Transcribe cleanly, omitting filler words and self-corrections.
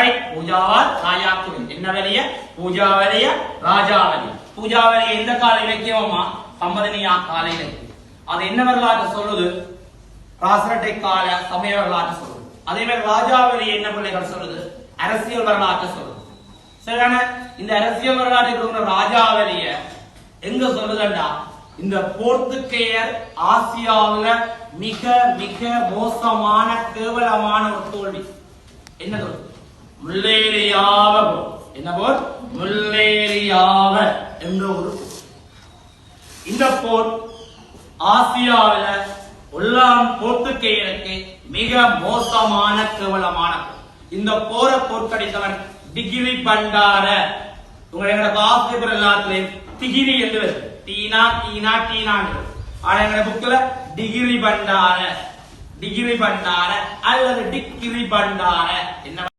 Right. பூஜாவால் ராஜாக்குவின் என்ன வலிய? பூஜாவலிய ராஜாவலி. பூஜாவலிய எந்த கால இலக்கியமா? சம்பதனியா கால இலக்கியம். அது என்ன வரலாற்று சொல்லுது? ராசரட்டை கால சமய வரலாற்று சொல்லுது. அதே மாதிரி ராஜாவலி என்ன பிள்ளைகள் சொல்லுது? அரசியல் வரலாற்று சொல்லுது. சரியான இந்த அரசியல் வரலாற்று ராஜாவலிய எங்க சொல்லுதண்டா, இந்த போர்த்துகேயர் ஆசியாவுல மிக மிக மோசமான கேவலமான ஒரு தோல்வி. என்ன தோல்வி? முல்லேரியாவ போர். என்ன போர்? முல்லேரியாவ என்ற ஒரு போர். இந்த போர் ஆசியாவில உள்ளாம் போர்த்துகேயருக்கு மிக மோசமான கேவலமான போர். இந்த போரை தோற்கடித்தவன் டிகிரி பண்டார. உங்களோட ஆசிரியர் எல்லாத்திலையும் டிகிரி என்று டீனா டீனா டீனா. ஆனா எங்க புக்ல டிகிரி பண்டார, டிகிரி பண்டார அல்லது டிகிரி பண்டார என்ன